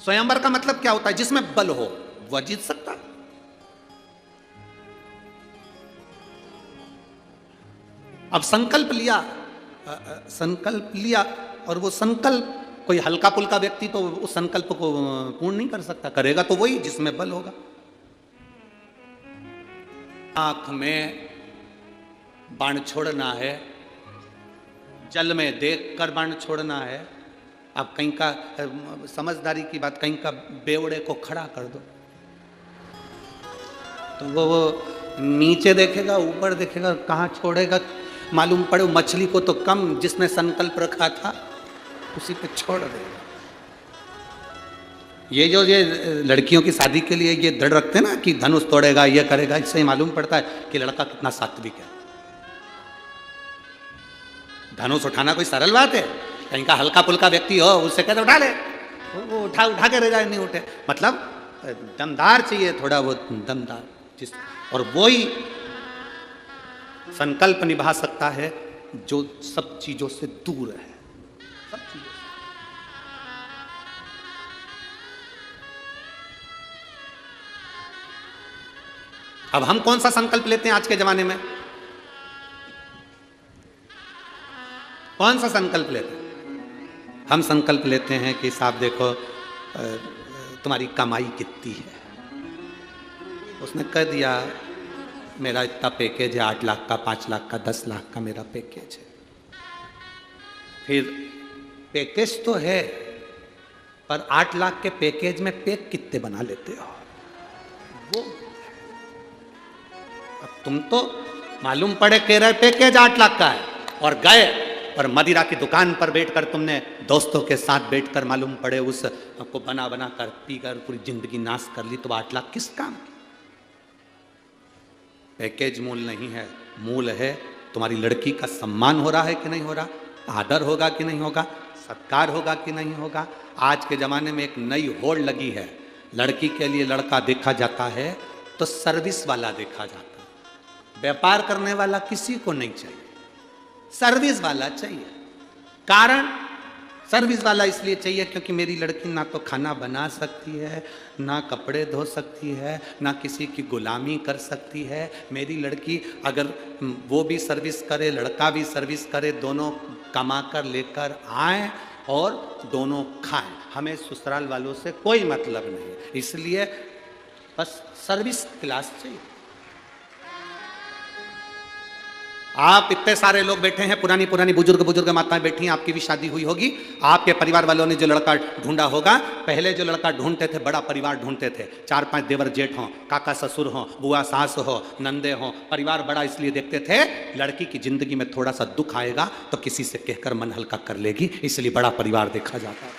स्वयंवर का मतलब क्या होता है? जिसमें बल हो वह जीत सकता है। अब संकल्प लिया और वो संकल्प, कोई हल्का पुल्का व्यक्ति तो उस संकल्प को पूर्ण नहीं कर सकता। करेगा तो वही जिसमें बल होगा। आंख में बाण छोड़ना है, जल में देखकर बाण छोड़ना है। अब कहीं का समझदारी की बात, कहीं का बेवड़े को खड़ा कर दो तो वो नीचे देखेगा, ऊपर देखेगा, कहाँ छोड़ेगा मालूम पड़े। मछली को तो कम, जिसने संकल्प रखा था उसी पे छोड़ देगा। ये लड़कियों की शादी के लिए ये दृढ़ रखते हैं ना कि धनुष तोड़ेगा, ये करेगा, इससे ही मालूम पड़ता है कि लड़का कितना सात्विक है। धनुष उठाना कोई सरल बात है? कहीं का हल्का पुल्का व्यक्ति हो उससे कहते उठा ले, वो उठा के रह जाए, नहीं उठे। मतलब दमदार चाहिए, थोड़ा वो दमदार जिस, और वो ही संकल्प निभा सकता है जो सब चीजों से दूर है। सब चीजों से। अब हम कौन सा संकल्प लेते हैं आज के जमाने में? कौन सा संकल्प लेते हैं? हम संकल्प लेते हैं कि साहब देखो तुम्हारी कमाई कितनी है। उसने कह दिया मेरा इतना पैकेज है, 8 लाख का, 5 लाख का, 10 लाख का मेरा पैकेज है। फिर पैकेज तो है, पर 8 लाख के पैकेज में पैक कितने बना लेते हो वो। अब तुम तो मालूम पड़े कह रहे पैकेज 8 लाख का है और गए और मदिरा की दुकान पर बैठकर तुमने दोस्तों के साथ बैठकर मालूम पड़े उस को बना कर पीकर पूरी जिंदगी नाश कर ली, तो 8 लाख किस काम की? पैकेज मूल नहीं है, मूल है तुम्हारी लड़की का सम्मान हो रहा है कि नहीं हो रहा, आदर होगा कि नहीं होगा, सत्कार होगा कि नहीं होगा। आज के ज़माने में एक नई होड़ लगी है, लड़की के लिए लड़का देखा जाता है तो सर्विस वाला देखा जाता है। व्यापार करने वाला किसी को नहीं चाहिए, सर्विस वाला चाहिए। कारण सर्विस वाला इसलिए चाहिए क्योंकि मेरी लड़की ना तो खाना बना सकती है, ना कपड़े धो सकती है, ना किसी की गुलामी कर सकती है। मेरी लड़की अगर वो भी सर्विस करे, लड़का भी सर्विस करे, दोनों कमा कर लेकर आए और दोनों खाएं। हमें ससुराल वालों से कोई मतलब नहीं, इसलिए बस सर्विस क्लास चाहिए। आप इतने सारे लोग बैठे हैं, पुरानी बुजुर्ग माताएं बैठी हैं, आपकी भी शादी हुई होगी। आपके परिवार वालों ने जो लड़का ढूंढा होगा, पहले जो लड़का ढूंढते थे बड़ा परिवार ढूंढते थे, 4-5 देवर जेठ हों, काका ससुर हों, बुआ सास हो, नंदे हों। परिवार बड़ा इसलिए देखते थे लड़की की जिंदगी में थोड़ा सा दुख आएगा तो किसी से कहकर मन हल्का कर लेगी, इसलिए बड़ा परिवार देखा जाता है।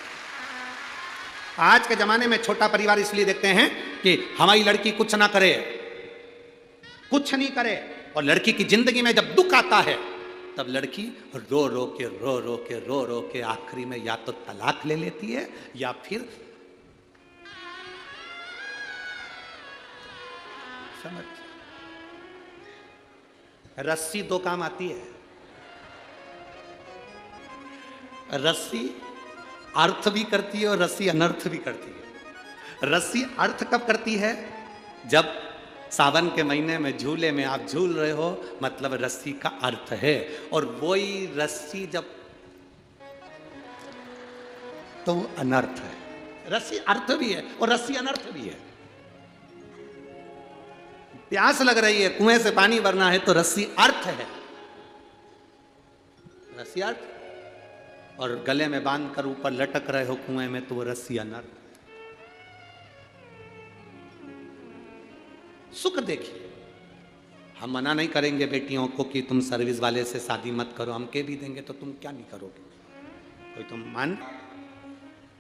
आज के जमाने में छोटा परिवार इसलिए देखते हैं कि हमारी लड़की कुछ ना करे, कुछ नहीं करे, और लड़की की जिंदगी में जब दुख आता है तब लड़की रो रो के आखिरी में या तो तलाक ले लेती है या फिर समझ। रस्सी 2 काम आती है। रस्सी अर्थ भी करती है और रस्सी अनर्थ भी करती है। रस्सी अर्थ कब करती है? जब सावन के महीने में झूले में आप झूल रहे हो, मतलब रस्सी का अर्थ है। और वही रस्सी जब, तो वो अनर्थ है। रस्सी अर्थ भी है और रस्सी अनर्थ भी है। प्यास लग रही है, कुएं से पानी भरना है, तो रस्सी अर्थ है, रस्सी अर्थ। और गले में बांधकर ऊपर लटक रहे हो कुएं में, तो वो रस्सी अनर्थ। सुख देखिए। हम मना नहीं करेंगे बेटियों को कि तुम सर्विस वाले से शादी मत करो, हम कह भी देंगे तो तुम क्या नहीं करोगे। कोई तुम मान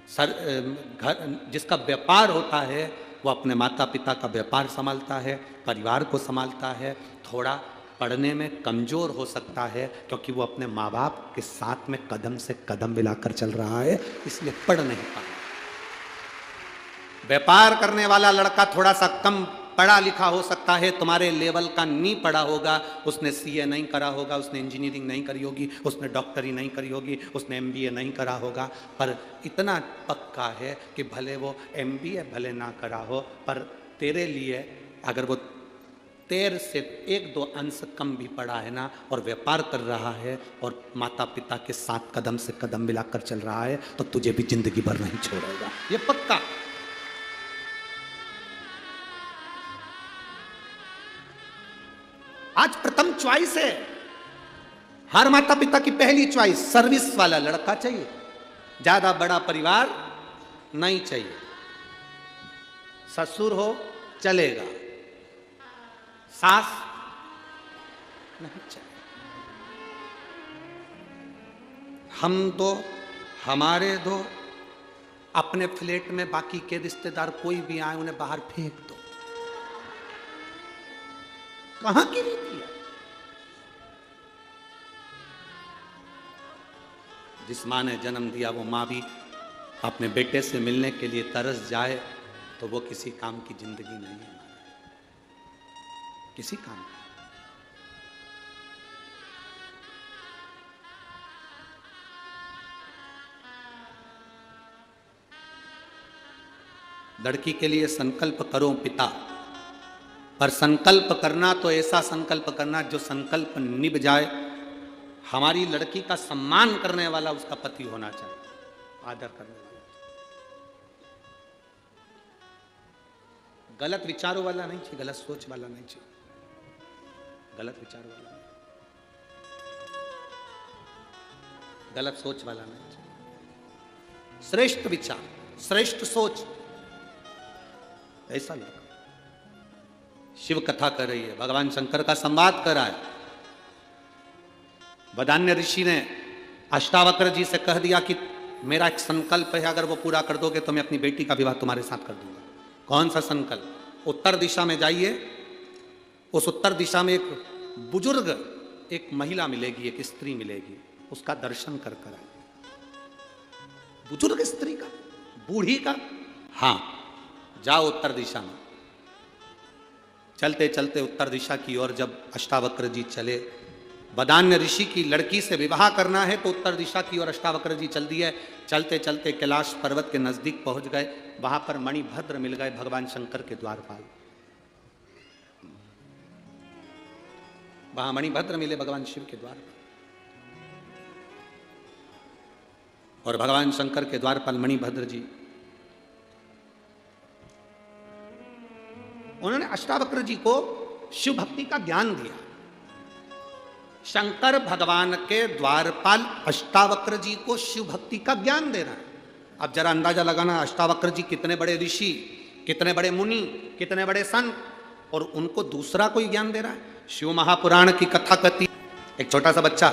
घर जिसका व्यापार होता है वो अपने माता पिता का व्यापार संभालता है, परिवार को संभालता है। थोड़ा पढ़ने में कमजोर हो सकता है क्योंकि वो अपने माँ बाप के साथ में कदम से कदम मिलाकर चल रहा है, इसलिए पढ़ नहीं पा रहा। व्यापार करने वाला लड़का थोड़ा सा कम पढ़ा लिखा हो सकता है, तुम्हारे लेवल का नहीं पढ़ा होगा, उसने सीए नहीं करा होगा, उसने इंजीनियरिंग नहीं करी होगी, उसने डॉक्टरी नहीं करी होगी, उसने एमबीए नहीं करा होगा, पर इतना पक्का है कि भले वो एमबीए भले ना करा हो, पर तेरे लिए अगर वो तेरे से एक दो अंश कम भी पढ़ा है ना और व्यापार कर रहा है और माता पिता के साथ कदम से कदम मिलाकर चल रहा है तो तुझे भी जिंदगी भर नहीं छोड़ेगा, ये पक्का। आज प्रथम चॉइस है, हर माता पिता की पहली चॉइस सर्विस वाला लड़का चाहिए, ज्यादा बड़ा परिवार नहीं चाहिए, ससुर हो चलेगा, सास नहीं चाहिए। हम दो, हमारे दो, अपने फ्लैट में बाकी के रिश्तेदार कोई भी आए उन्हें बाहर फेंक दो। कहां की रीति है? जिस मां ने जन्म दिया वो मां भी अपने बेटे से मिलने के लिए तरस जाए तो वो किसी काम की जिंदगी नहीं है, किसी काम की। लड़की के लिए संकल्प करो पिता, पर संकल्प करना तो ऐसा संकल्प करना जो संकल्प निभ जाए। हमारी लड़की का सम्मान करने वाला उसका पति होना चाहिए, आदर करने वाला, गलत विचारों वाला नहीं चाहिए, गलत सोच वाला नहीं चाहिए, गलत विचार वाला नहीं, गलत सोच वाला नहीं चाहिए, श्रेष्ठ विचार, श्रेष्ठ सोच, ऐसा लड़का। शिव कथा कर रही है, भगवान शंकर का संवाद कर रहा है। वदान्य ऋषि ने अष्टावक्र जी से कह दिया कि मेरा एक संकल्प है, अगर वो पूरा कर दोगे तो मैं अपनी बेटी का विवाह तुम्हारे साथ कर दूंगा। कौन सा संकल्प? उत्तर दिशा में जाइए, उस उत्तर दिशा में एक बुजुर्ग, एक महिला मिलेगी, एक स्त्री मिलेगी, उसका दर्शन कर कर आए। बुजुर्ग स्त्री का, बूढ़ी का, हाँ, जाओ उत्तर दिशा में। चलते चलते उत्तर दिशा की ओर जब अष्टावक्र जी चले, वदान्य ऋषि की लड़की से विवाह करना है तो उत्तर दिशा की ओर अष्टावक्र जी चल दिए। चलते चलते कैलाश पर्वत के नजदीक पहुंच गए, वहां पर मणिभद्र मिल गए, भगवान शंकर के द्वारपाल। वहां मणिभद्र मिले भगवान शिव के द्वार और भगवान शंकर के द्वारपाल मणिभद्र जी, उन्होंने अष्टावक्र जी को शिव भक्ति का ज्ञान दिया। शंकर भगवान के द्वारपाल अष्टावक्र जी को शिव भक्ति का ज्ञान दे रहा है। अब जरा अंदाजा लगाना, अष्टावक्र जी कितने बड़े ऋषि, कितने बड़े मुनि, कितने बड़े संत, और उनको दूसरा कोई ज्ञान दे रहा है। शिव महापुराण की कथा कहती, एक छोटा सा बच्चा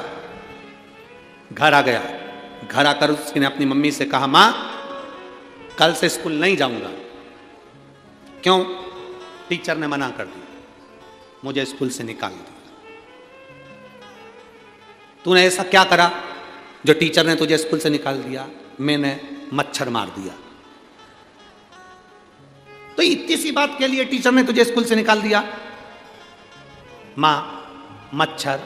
घर आ गया, घर आकर उसने अपनी मम्मी से कहा, मां कल से स्कूल नहीं जाऊंगा। क्यों? टीचर ने मना कर दिया, मुझे स्कूल से निकाल दिया। तूने ऐसा क्या करा जो टीचर ने तुझे स्कूल से निकाल दिया? मैंने मच्छर मार दिया। तो इतनी सी बात के लिए टीचर ने तुझे स्कूल से निकाल दिया? मां, मच्छर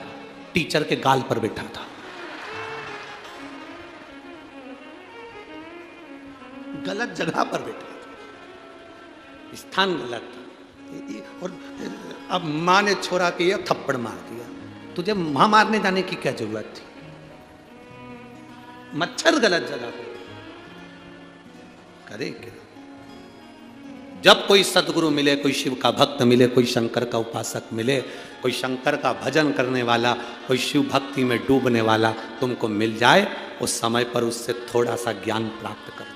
टीचर के गाल पर बैठा था। गलत जगह पर बैठा था, स्थान गलत था। और अब मां ने छोरा के एक थप्पड़ मार दिया। तुझे मां मारने जाने की क्या जरूरत थी? मच्छर गलत जगह पर करे क्या? जब कोई सदगुरु मिले, कोई शिव का भक्त मिले, कोई शंकर का उपासक मिले, कोई शंकर का भजन करने वाला, कोई शिव भक्ति में डूबने वाला तुमको मिल जाए, उस समय पर उससे थोड़ा सा ज्ञान प्राप्त करो,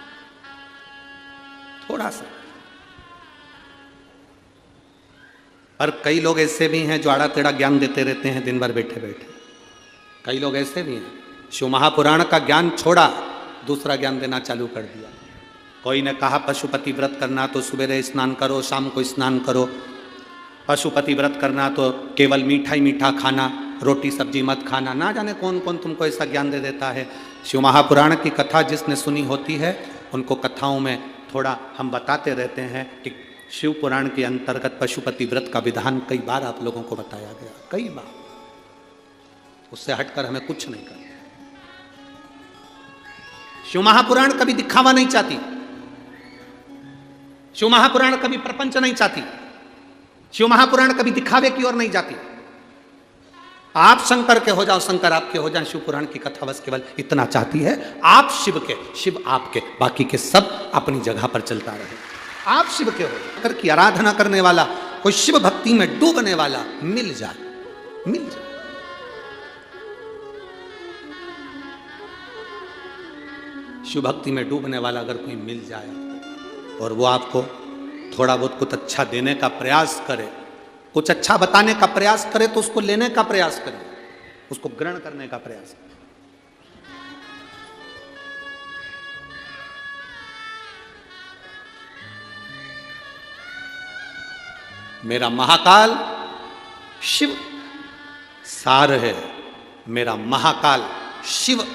थोड़ा सा। पर कई लोग ऐसे भी हैं जो आड़ा टेढ़ा ज्ञान देते रहते हैं दिन भर बैठे बैठे। कई लोग ऐसे भी हैं, शिव महापुराण का ज्ञान छोड़ा, दूसरा ज्ञान देना चालू कर दिया। कोई ने कहा पशुपति व्रत करना तो सवेरे स्नान करो, शाम को स्नान करो। पशुपति व्रत करना तो केवल मीठा ही मीठा खाना, रोटी सब्जी मत खाना। ना जाने कौन कौन तुमको ऐसा ज्ञान दे देता है। शिव महापुराण की कथा जिसने सुनी होती है, उनको कथाओं में थोड़ा हम बताते रहते हैं कि शिव पुराण के अंतर्गत पशुपति व्रत का विधान कई बार आप लोगों को बताया गया, कई बार। उससे हटकर हमें कुछ नहीं करना। शिव महापुराण कभी दिखावा नहीं चाहती, शिव महापुराण कभी प्रपंच नहीं चाहती, शिव महापुराण कभी दिखावे की ओर नहीं जाती। आप शंकर के हो जाओ, शंकर आपके हो जाए, शिव पुराण की कथा बस केवल इतना चाहती है, आप शिव के, शिव आपके, बाकी के सब अपनी जगह पर चलता रहे। आप शिव के हो, शंकर की आराधना करने वाला, कोई शिव भक्ति में डूबने वाला मिल जाए, मिल जाए। शिव भक्ति में डूबने वाला अगर कोई मिल जाए और वो आपको थोड़ा बहुत कुछ अच्छा देने का प्रयास करे, कुछ अच्छा बताने का प्रयास करे, तो उसको लेने का प्रयास करें, उसको ग्रहण करने का प्रयास करें। मेरा महाकाल शिव सार है, मेरा महाकाल शिव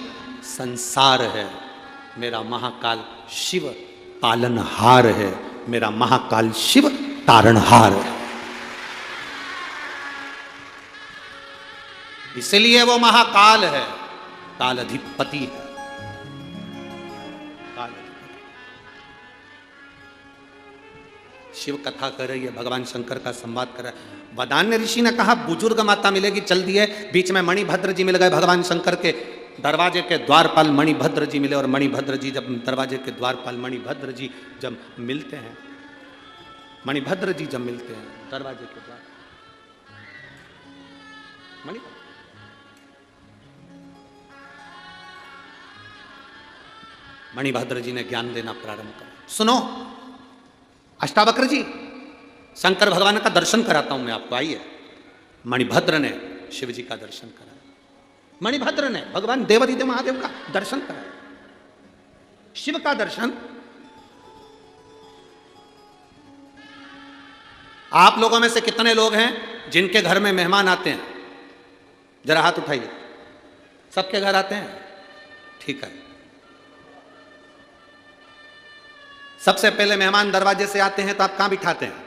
संसार है, मेरा महाकाल शिव पालनहार है, मेरा महाकाल शिव तारणहार है। इसलिए वो महाकाल है, कालाधिपति है। शिव कथा कर रही है, भगवान शंकर का संवाद कर रहा है। वदान्य ऋषि ने कहा बुजुर्ग माता मिलेगी, चल दिए। बीच में मणिभद्र जी मिल गए, भगवान शंकर के दरवाजे के द्वारपाल मणिभद्र जी मिले। और मणिभद्र जी जब दरवाजे के द्वारपाल मणिभद्र जी जब मिलते हैं, मणिभद्र जी जब मिलते हैं दरवाजे के द्वार, मणिभद्र जी ने ज्ञान देना प्रारंभ किया। सुनो अष्टावक्र जी, शंकर भगवान का दर्शन कराता हूं मैं आपको, आइए। मणिभद्र ने शिव जी का दर्शन कराया, मणिभद्र ने भगवान देवादिदेव महादेव का दर्शन कराया। शिव का दर्शन आप लोगों में से कितने लोग हैं जिनके घर में मेहमान आते हैं? जरा हाथ उठाइए। सबके घर आते हैं? ठीक है। सबसे पहले मेहमान दरवाजे से आते हैं तो आप कहां बिठाते हैं?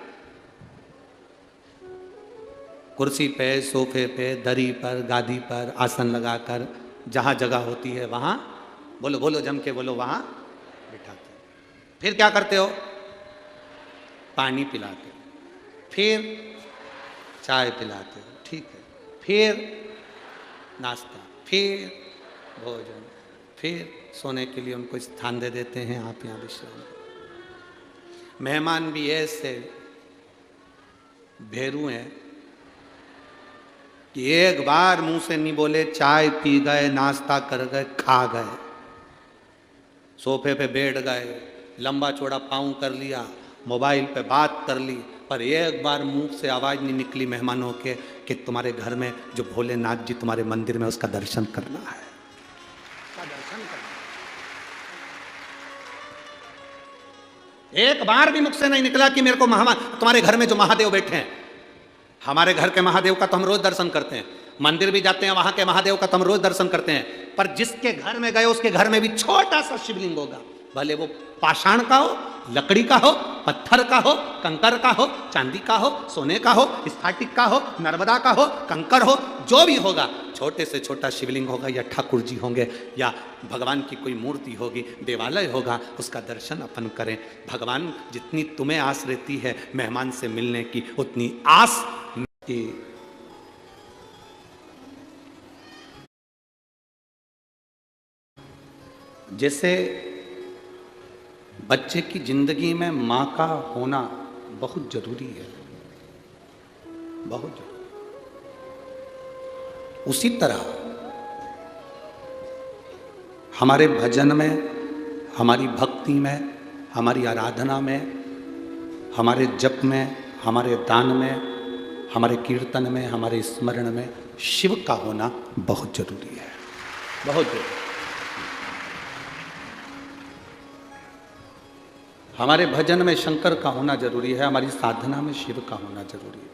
कुर्सी पे, सोफे पे, दरी पर, गादी पर, आसन लगाकर, जहां जगह होती है वहां, बोलो बोलो जम के बोलो, वहां बिठाते हैं। फिर क्या करते हो? पानी पिलाते हो, फिर चाय पिलाते हो, ठीक है, फिर नाश्ता, फिर भोजन, फिर सोने के लिए उनको स्थान दे देते हैं, आप यहाँ विश्राम। मेहमान भी ऐसे भेरू हैं कि एक बार मुंह से नहीं बोले, चाय पी गए, नाश्ता कर गए, खा गए, सोफे पे बैठ गए, लंबा चौड़ा पाँव कर लिया, मोबाइल पे बात कर ली, पर एक बार मुंह से आवाज नहीं निकली मेहमानों के कि तुम्हारे घर में जो भोलेनाथ जी तुम्हारे मंदिर में, उसका दर्शन करना है, उसका दर्शन करना। एक बार भी मुख से नहीं निकला कि मेरे को तुम्हारे घर में जो महादेव बैठे हैं, हमारे घर के महादेव का तो हम रोज दर्शन करते हैं, मंदिर भी जाते हैं, वहां के महादेव का तो हम रोज दर्शन करते हैं, पर जिसके घर में गए उसके घर में भी छोटा सा शिवलिंग होगा, भले वो पाषाण का हो, लकड़ी का हो, पत्थर का हो, कंकर का हो, चांदी का हो, सोने का हो, स्फाटिक का हो, नर्मदा का हो, कंकर हो, जो भी होगा, छोटे से छोटा शिवलिंग होगा, या ठाकुर जी होंगे, या भगवान की कोई मूर्ति होगी, देवालय होगा, उसका दर्शन अपन करें। भगवान जितनी तुम्हें आस रहती है मेहमान से मिलने की, उतनी आस की। जैसे बच्चे की जिंदगी में माँ का होना बहुत जरूरी है, बहुत जरूरी। उसी तरह हमारे भजन में, हमारी भक्ति में, हमारी आराधना में, हमारे जप में, हमारे दान में हमारे कीर्तन में, हमारे स्मरण में शिव का होना बहुत जरूरी है, बहुत जरूरी। हमारे भजन में शंकर का होना जरूरी है, हमारी साधना में शिव का होना जरूरी है,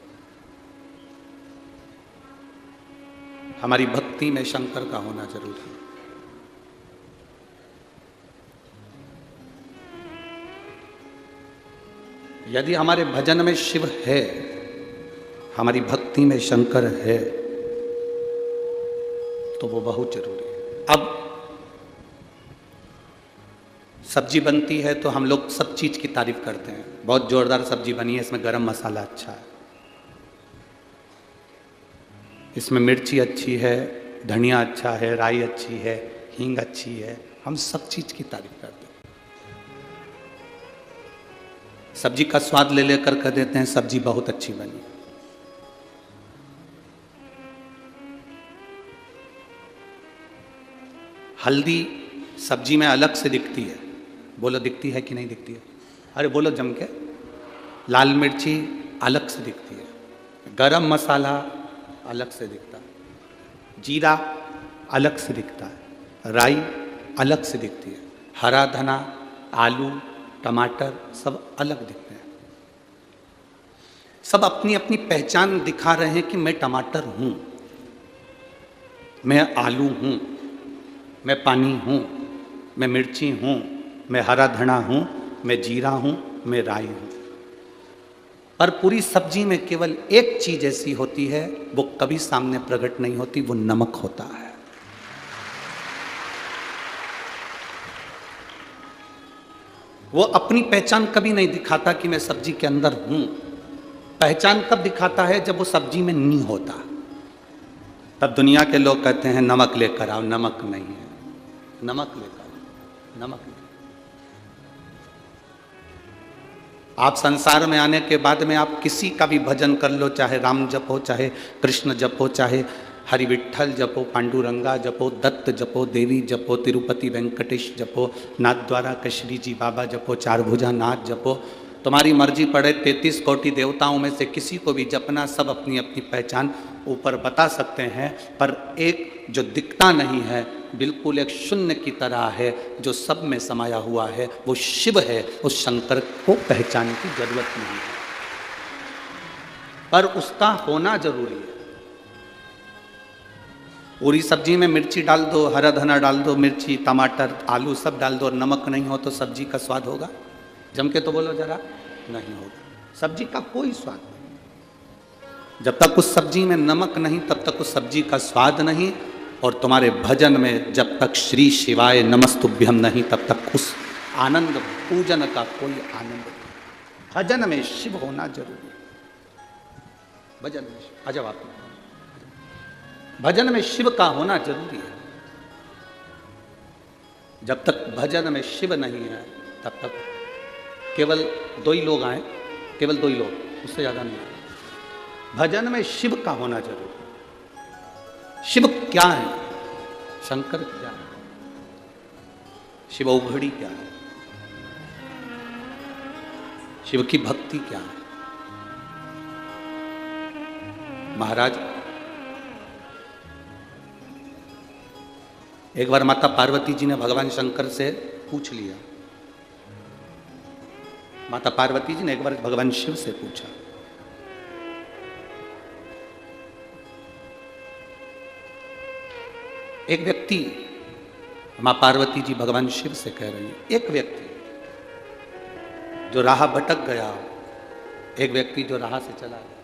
हमारी भक्ति में शंकर का होना जरूरी है। यदि हमारे भजन में शिव है, हमारी भक्ति में शंकर है, तो वो बहुत जरूरी है। अब सब्जी बनती है तो हम लोग सब चीज की तारीफ करते हैं, बहुत जोरदार सब्जी बनी है, इसमें गरम मसाला अच्छा है, इसमें मिर्ची अच्छी है, धनिया अच्छा है, राई अच्छी है, हींग अच्छी है, हम सब चीज की तारीफ करते हैं। सब्जी का स्वाद ले लेकर कह देते हैं सब्जी बहुत अच्छी बनी। हल्दी सब्जी में अलग से दिखती है, बोलो दिखती है कि नहीं दिखती है? अरे बोलो जम के। लाल मिर्ची अलग से दिखती है, गरम मसाला अलग से दिखता है, जीरा अलग से दिखता है, राई अलग से दिखती है, हरा धना, आलू, टमाटर सब अलग दिखते हैं। सब अपनी अपनी पहचान दिखा रहे हैं कि मैं टमाटर हूं, मैं आलू हूं, मैं पानी हूं, मैं मिर्ची हूं, मैं हरा धना हूं, मैं जीरा हूं, मैं राई हूं। पर पूरी सब्जी में केवल एक चीज ऐसी होती है, वो कभी सामने प्रकट नहीं होती, वो नमक होता है। वो अपनी पहचान कभी नहीं दिखाता कि मैं सब्जी के अंदर हूं। पहचान कब दिखाता है? जब वो सब्जी में नहीं होता। तब दुनिया के लोग कहते हैं नमक लेकर आओ, नमक नहीं है, नमक लेकर आओ, नमक नहीं। आप संसार में आने के बाद में आप किसी का भी भजन कर लो, चाहे राम जपो, चाहे कृष्ण जपो, चाहे हरि विठ्ठल जपो, पांडुरंगा जपो, दत्त जपो, देवी जपो, तिरुपति वेंकटेश जपो, नाथ द्वारा कश्री जी बाबा जपो, चार भुजा नाथ जपो, तुम्हारी मर्जी पड़े। 33 कोटि देवताओं में से किसी को भी जपना, सब अपनी अपनी पहचान ऊपर बता सकते हैं, पर एक जो दिखता नहीं है, बिल्कुल एक शून्य की तरह है, जो सब में समाया हुआ है, वो शिव है। उस शंकर को पहचान की जरूरत नहीं है, पर उसका होना जरूरी है। पूरी सब्जी में मिर्ची डाल दो, हरा धना डाल दो, मिर्ची, टमाटर, आलू सब डाल दो, और नमक नहीं हो तो सब्जी का स्वाद होगा? जम के तो बोलो जरा, नहीं होगा। सब्जी का कोई स्वाद नहीं। जब तक उस सब्जी में नमक नहीं, तब तक उस सब्जी का स्वाद नहीं। और तुम्हारे भजन में जब तक श्री शिवाय नमस्तुभ्यम नहीं, तब तक उस आनंद पूजन का कोई आनंद नहीं। भजन में शिव होना जरूरी है। भजन में शिव, आ जाओ आप। भजन में शिव का होना जरूरी है। जब तक भजन में शिव नहीं है, तब तक केवल 2 ही लोग आए, केवल 2 ही लोग, उससे ज्यादा नहीं आए। भजन में शिव का होना जरूरी है। शिव क्या है? शंकर क्या है? शिव औघड़ी क्या है? शिव की भक्ति क्या है? महाराज, एक बार माता पार्वती जी ने भगवान शंकर से पूछ लिया। माता पार्वती जी ने एक बार भगवान शिव से पूछा, एक व्यक्ति, मां पार्वती जी भगवान शिव से कह रही है, एक व्यक्ति जो राह भटक गया हो, एक व्यक्ति जो राह से चला गया,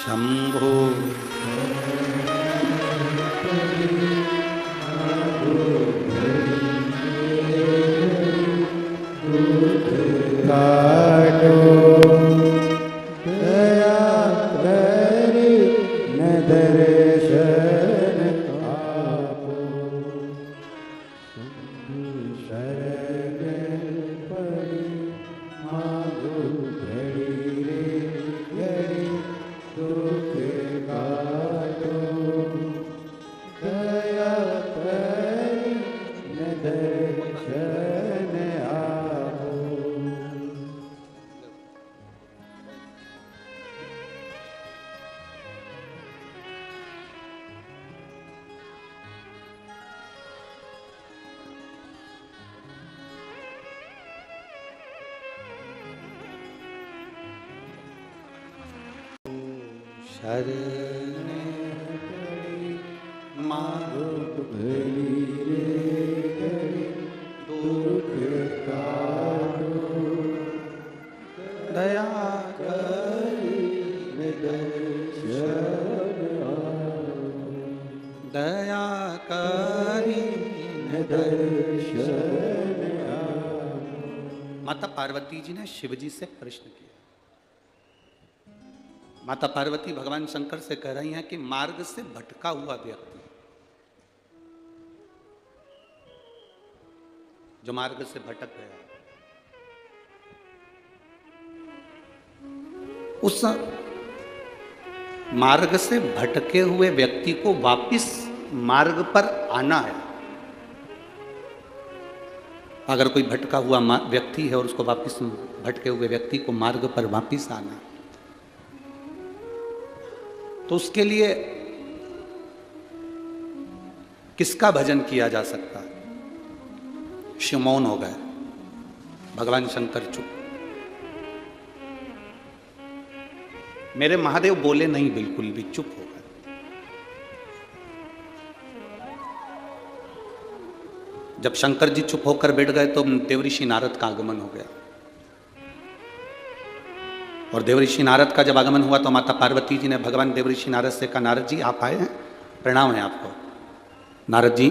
शंभो दर्शन शरणे पड़ी मारुत भली रे दुख काटो दया करी दया करी माता पार्वती जी ने शिव जी से प्रश्न किया। माता पार्वती भगवान शंकर से कह रही हैं कि मार्ग से भटका हुआ व्यक्ति, जो मार्ग से भटक गया, उस मार्ग से भटके हुए व्यक्ति को वापिस मार्ग पर आना है। अगर कोई भटका हुआ व्यक्ति है और उसको वापिस भटके हुए व्यक्ति को मार्ग पर वापिस आना है, तो उसके लिए किसका भजन किया जा सकता है? शिव मौन हो गए, भगवान शंकर चुप। मेरे महादेव बोले नहीं, बिल्कुल भी चुप हो गए। जब शंकर जी चुप होकर बैठ गए तो देवऋषि नारद का आगमन हो गया। और देवऋषि नारद का जब आगमन हुआ तो माता पार्वती जी ने भगवान देवऋषि नारद से कहा, नारद जी आप आए हैं, प्रणाम है आपको। नारद जी,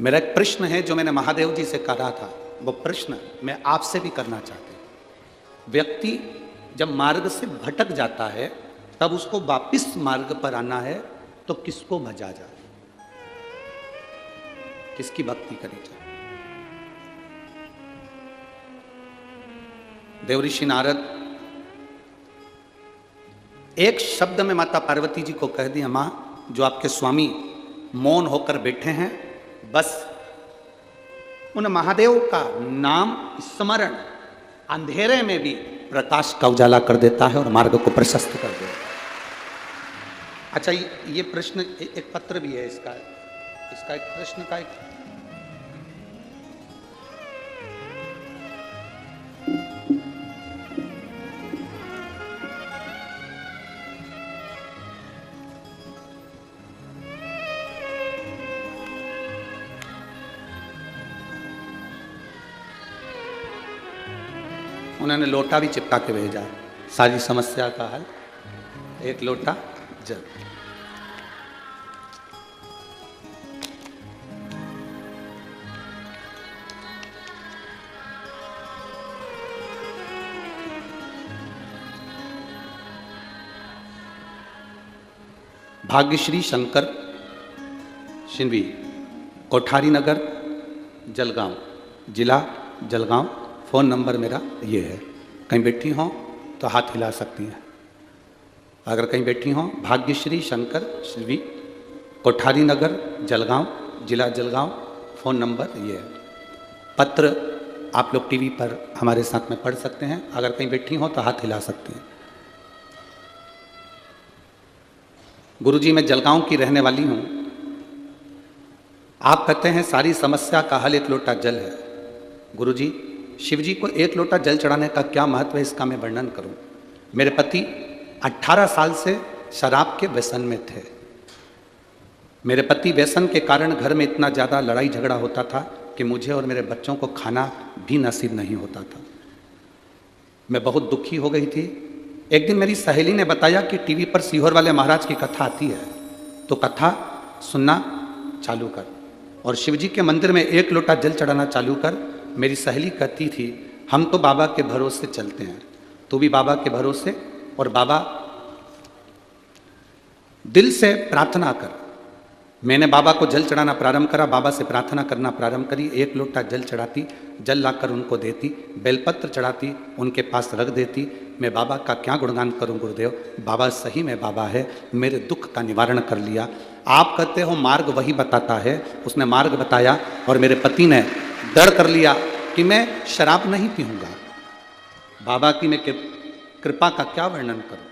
मेरा एक प्रश्न है जो मैंने महादेव जी से कहा था, वो प्रश्न मैं आपसे भी करना चाहती हूँ। व्यक्ति जब मार्ग से भटक जाता है तब उसको वापिस मार्ग पर आना है, तो किसको भजा जाए, किसकी भक्ति करी जाए? देवऋषि नारद एक शब्द में माता पार्वती जी को कह दिया, मां, जो आपके स्वामी मौन होकर बैठे हैं, बस उन महादेव का नाम स्मरण अंधेरे में भी प्रकाश का उजाला कर देता है और मार्ग को प्रशस्त कर देता है। अच्छा, ये प्रश्न एक पत्र भी है इसका एक प्रश्न का एक उन्होंने लोटा भी चिपका के भेजा, सारी समस्या का हल, एक लोटा जल। भाग्यश्री शंकर शिंवी, कोठारी नगर, जलगांव, जिला जलगांव। फ़ोन नंबर मेरा ये है। कहीं बैठी हों तो हाथ हिला सकती हैं। अगर कहीं बैठी हों, भाग्यश्री शंकर शिंवी, कोठारी नगर, जलगांव, जिला जलगांव। फ़ोन नंबर ये है। पत्र आप लोग टीवी पर हमारे साथ में पढ़ सकते हैं। अगर कहीं बैठी हों तो हाथ हिला सकती हैं। गुरुजी, मैं जलगांव की रहने वाली हूँ। आप कहते हैं सारी समस्या का हल एक लोटा जल है। गुरुजी, शिव जी को एक लोटा जल चढ़ाने का क्या महत्व है, इसका मैं वर्णन करूं। मेरे पति 18 साल से शराब के व्यसन में थे। मेरे पति व्यसन के कारण घर में इतना ज़्यादा लड़ाई झगड़ा होता था कि मुझे और मेरे बच्चों को खाना भी नसीब नहीं होता था। मैं बहुत दुखी हो गई थी। एक दिन मेरी सहेली ने बताया कि टीवी पर सीहोर वाले महाराज की कथा आती है, तो कथा सुनना चालू कर और शिव जी के मंदिर में एक लोटा जल चढ़ाना चालू कर। मेरी सहेली कहती थी, हम तो बाबा के भरोसे चलते हैं, तू भी बाबा के भरोसे, और बाबा दिल से प्रार्थना कर। मैंने बाबा को जल चढ़ाना प्रारंभ करा, बाबा से प्रार्थना करना प्रारंभ करी। एक लोटा जल चढ़ाती, जल लाकर उनको देती, बेलपत्र चढ़ाती, उनके पास रख देती। मैं बाबा का क्या गुणगान करूं गुरुदेव, बाबा सही में बाबा है, मेरे दुख का निवारण कर लिया। आप कहते हो मार्ग वही बताता है, उसने मार्ग बताया और मेरे पति ने डर कर लिया कि मैं शराब नहीं पीऊंगा। बाबा की मैं कृपा का क्या वर्णन करूं।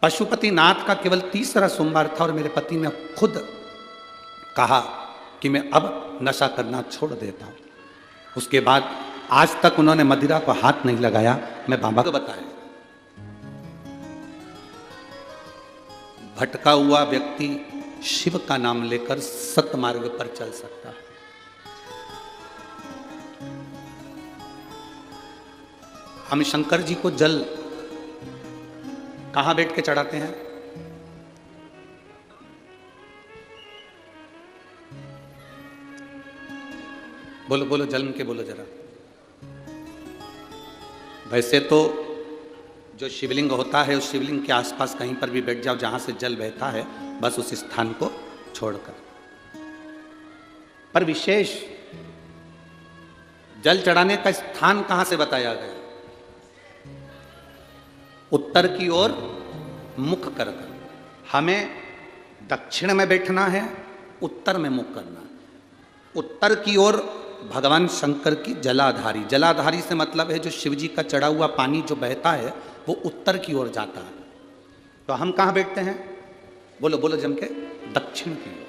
पशुपति नाथ का केवल 30वां सोमवार था और मेरे पति ने खुद कहा कि मैं अब नशा करना छोड़ देता हूं। उसके बाद आज तक उन्होंने मदिरा को हाथ नहीं लगाया। मैं बाबा को बताया, भटका हुआ व्यक्ति शिव का नाम लेकर सतमार्ग पर चल सकता है। हम शंकर जी को जल कहां बैठ के चढ़ाते हैं? बोलो बोलो, जन्म के बोलो जरा। वैसे तो जो शिवलिंग होता है उस शिवलिंग के आसपास कहीं पर भी बैठ जाओ जहां से जल बहता है, बस उस स्थान को छोड़कर। पर विशेष जल चढ़ाने का स्थान कहां से बताया गया? उत्तर की ओर मुख कर हमें दक्षिण में बैठना है, उत्तर में मुख करना है। उत्तर की ओर भगवान शंकर की जलाधारी, जलाधारी से मतलब है जो शिव जी का चढ़ा हुआ पानी जो बहता है वो उत्तर की ओर जाता है। तो हम कहां बैठते हैं? बोलो बोलो जम के, दक्षिण की ओर।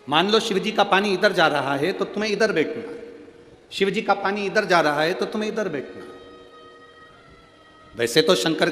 मान लो शिव जी का पानी इधर जा रहा है तो तुम्हें इधर बैठना है, शिव जी का पानी इधर जा रहा है तो तुम्हें इधर बैठना है। वैसे तो शंकर